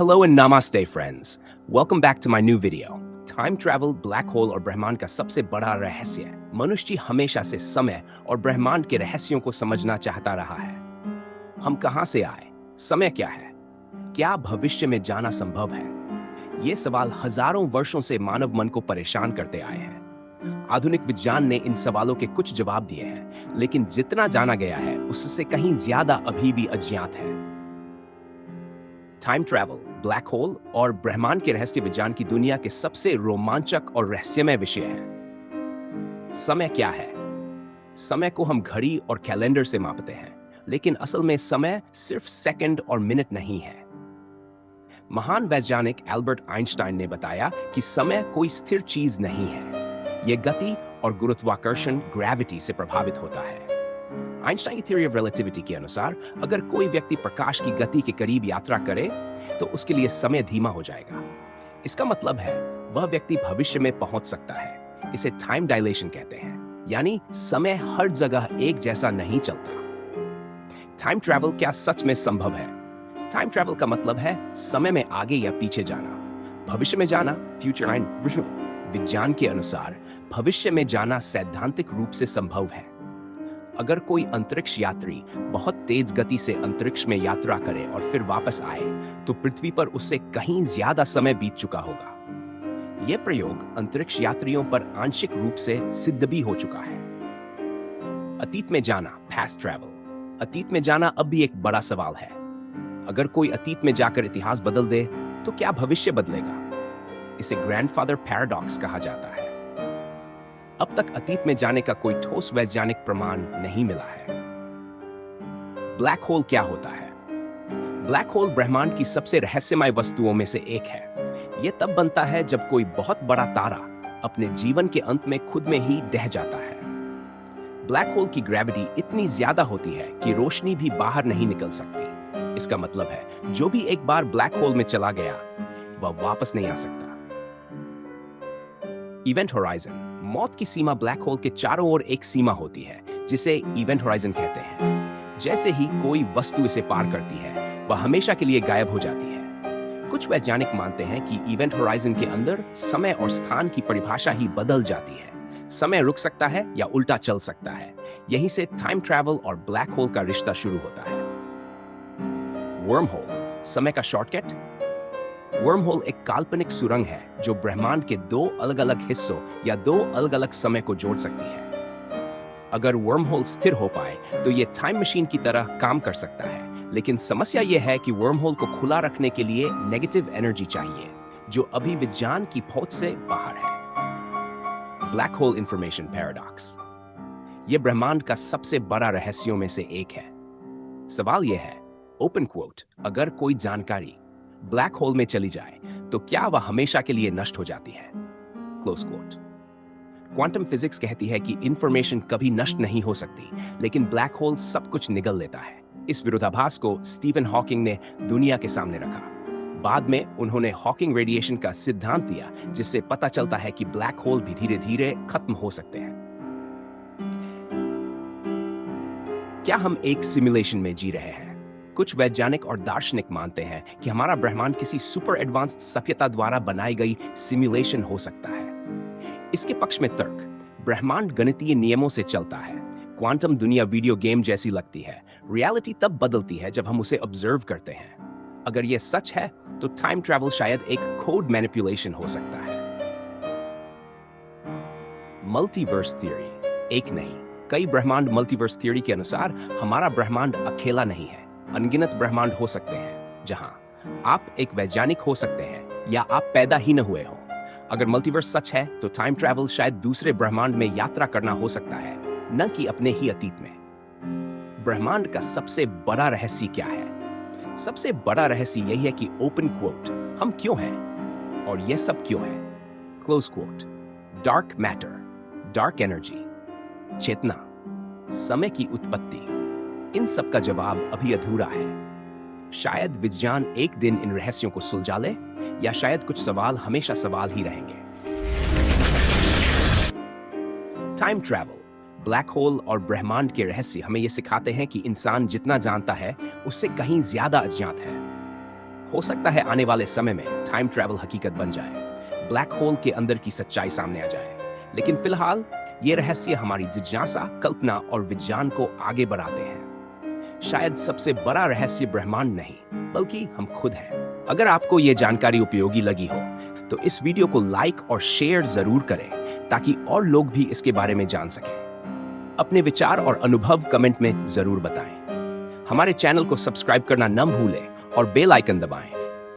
Hello and namaste friends. Welcome back to my new video. Time travel, black hole और ब्रह्मांड का सबसे बड़ा रहस्य। मनुष्य हमेशा से समय और ब्रह्मांड के रहस्यों को समझना चाहता रहा है। हम कहां से आए? समय क्या है? क्या भविष्य में जाना संभव है? ये सवाल हजारों वर्षों से मानव मन को परेशान करते आए हैं। आधुनिक विज्ञान ने इन सवालों के कुछ जवाब दिए हैं, लेकिन जितना जाना गया है उससे कहीं ज्यादा अभी भी अज्ञात है। टाइम ट्रैवल, ब्लैक होल और ब्रह्मांड के रहस्य विज्ञान की दुनिया के सबसे रोमांचक और रहस्यमय विषय हैं। समय क्या है? समय को हम घड़ी और कैलेंडर से मापते हैं, लेकिन असल में समय सिर्फ सेकंड और मिनट नहीं है। महान वैज्ञानिक एल्बर्ट आइंस्टाइन ने बताया कि समय कोई स्थिर चीज नहीं है। यह गति और गुरुत्वाकर्षण ग्रेविटी से प्रभावित होता है। आइंस्टाइन की थ्योरी ऑफ रिलेटिविटी के अनुसार अगर कोई व्यक्ति प्रकाश की गति के करीब यात्रा करे तो उसके लिए समय धीमा हो जाएगा। इसका मतलब है वह व्यक्ति भविष्य में पहुंच सकता है। इसे टाइम डायलेशन कहते हैं, यानी समय हर जगह एक जैसा नहीं चलता। टाइम ट्रैवल क्या सच में संभव है? टाइम ट्रैवल का मतलब है समय में आगे या पीछे जाना, भविष्य में जाना, फ्यूचर टाइम। विज्ञान के अनुसार भविष्य में जाना सैद्धांतिक रूप से संभव है। अगर कोई अंतरिक्ष यात्री बहुत तेज गति से अंतरिक्ष में यात्रा करे और फिर वापस आए तो पृथ्वी पर उससे कहीं ज्यादा समय बीत चुका होगा। यह प्रयोग अंतरिक्ष यात्रियों पर आंशिक रूप से सिद्ध भी हो चुका है। अतीत में जाना, पास्ट ट्रैवल। अतीत में जाना अब भी एक बड़ा सवाल है। अगर कोई अतीत में जाकर इतिहास बदल दे तो क्या भविष्य बदलेगा? इसे ग्रैंडफादर पैराडॉक्स कहा जाता है। अब तक अतीत में जाने का कोई ठोस वैज्ञानिक प्रमाण नहीं मिला है। ब्लैक होल क्या होता है? ब्लैक होल ब्रह्मांड की सबसे रहस्यमय वस्तुओं में से एक है। यह तब बनता है जब कोई बहुत बड़ा तारा अपने जीवन के अंत में खुद में ही दह जाता है। ब्लैक होल की ग्रेविटी इतनी ज्यादा होती है कि रोशनी भी बाहर नहीं निकल सकती। इसका मतलब है जो भी एक बार ब्लैक होल में चला गया वह वापस नहीं आ सकता। इवेंट होराइजन, मौत की सीमा ब्लैक होल के चारों ओर एक सीमा होती है जिसे इवेंट होराइजन कहते हैं। जैसे ही कोई वस्तु इसे पार करती है वह हमेशा के लिए गायब हो जाती है। कुछ वैज्ञानिक मानते हैं कि इवेंट होराइजन के अंदर समय और स्थान की परिभाषा ही बदल जाती है। समय रुक सकता है या उल्टा चल सकता है। यहीं से टाइम ट्रैवल और ब्लैक होल का रिश्ता शुरू होता है। वर्म होल, समय का शॉर्टकट। वर्म होल एक काल्पनिक सुरंग है जो ब्रह्मांड के दो अलग अलग हिस्सों या दो अलग अलग समय को जोड़ सकती है। अगर वर्म होल स्थिर हो पाए तो यह टाइम मशीन की तरह काम कर सकता है, लेकिन समस्या यह है कि वर्म होल को खुला रखने के लिए नेगेटिव एनर्जी चाहिए, जो अभी विज्ञान की पहुंच से बाहर है। ब्लैक होल इंफॉर्मेशन पैराडॉक्स, यह ब्रह्मांड का सबसे बड़ा रहस्यों में से एक है। सवाल यह है, ओपन क्वोट, अगर कोई जानकारी ब्लैक होल में चली जाए तो क्या वह हमेशा के लिए नष्ट हो जाती है? Close coat. क्वांटम फिजिक्स कहती है कि इंफॉर्मेशन कभी नष्ट नहीं हो सकती, लेकिन ब्लैक होल सब कुछ निगल लेता है। इस विरोधाभास को स्टीफन हॉकिंग ने दुनिया के सामने रखा। बाद में उन्होंने हॉकिंग रेडिएशन का सिद्धांत दिया, जिससे पता चलता है कि ब्लैक होल भी धीरे धीरे खत्म हो सकते हैं। क्या हम एक सिमुलेशन में जी रहे हैं? कुछ वैज्ञानिक और दार्शनिक मानते हैं कि हमारा ब्रह्मांड किसी सुपर एडवांस्ड सभ्यता द्वारा बनाई गई सिमुलेशन हो सकता है। इसके पक्ष में तर्क, ब्रह्मांड गणितीय नियमों से चलता है। क्वांटम दुनिया वीडियो गेम जैसी लगती है। रियलिटी तब बदलती है जब हम उसे ऑब्जर्व करते हैं। अगर यह सच है तो टाइम ट्रैवल शायद एक कोड मैनिपुलेशन हो सकता है। मल्टीवर्स थ्योरी, एक नहीं कई ब्रह्मांड। मल्टीवर्स थ्योरी के अनुसार हमारा ब्रह्मांड अकेला नहीं है। अनगिनत ब्रह्मांड हो सकते हैं जहां आप एक वैज्ञानिक हो सकते हैं या आप पैदा ही न हुए हो। अगर मल्टीवर्स सच है तो टाइम ट्रैवल शायद दूसरे ब्रह्मांड में यात्रा करना हो सकता है, न कि अपने ही अतीत में। ब्रह्मांड का सबसे बड़ा रहस्य क्या है? सबसे बड़ा रहस्य यही है कि ओपन क्वोट, हम क्यों हैं और यह सब क्यों है? Close quote. Dark matter, dark energy, चेतना, समय की उत्पत्ति, इन सब का जवाब अभी अधूरा है। शायद विज्ञान एक दिन इन रहस्यों को सुलझा ले, या शायद कुछ सवाल हमेशा सवाल ही रहेंगे। टाइम ट्रैवल, ब्लैक होल और ब्रह्मांड के रहस्य हमें यह सिखाते हैं कि इंसान जितना जानता है उससे कहीं ज्यादा अज्ञात है। हो सकता है आने वाले समय में टाइम ट्रैवल हकीकत बन जाए, ब्लैक होल के अंदर की सच्चाई सामने आ जाए। लेकिन फिलहाल ये रहस्य हमारी जिज्ञासा, कल्पना और विज्ञान को आगे बढ़ाते हैं। शायद सबसे बड़ा रहस्य ब्रह्मांड नहीं, बल्कि हम खुद हैं। अगर आपको ये जानकारी उपयोगी लगी हो तो इस वीडियो को लाइक और शेयर जरूर करें ताकि और लोग भी इसके बारे में जान सकें। अपने विचार और अनुभव कमेंट में जरूर बताएं। हमारे चैनल को सब्सक्राइब करना न भूलें और बेल आइकन दबाएं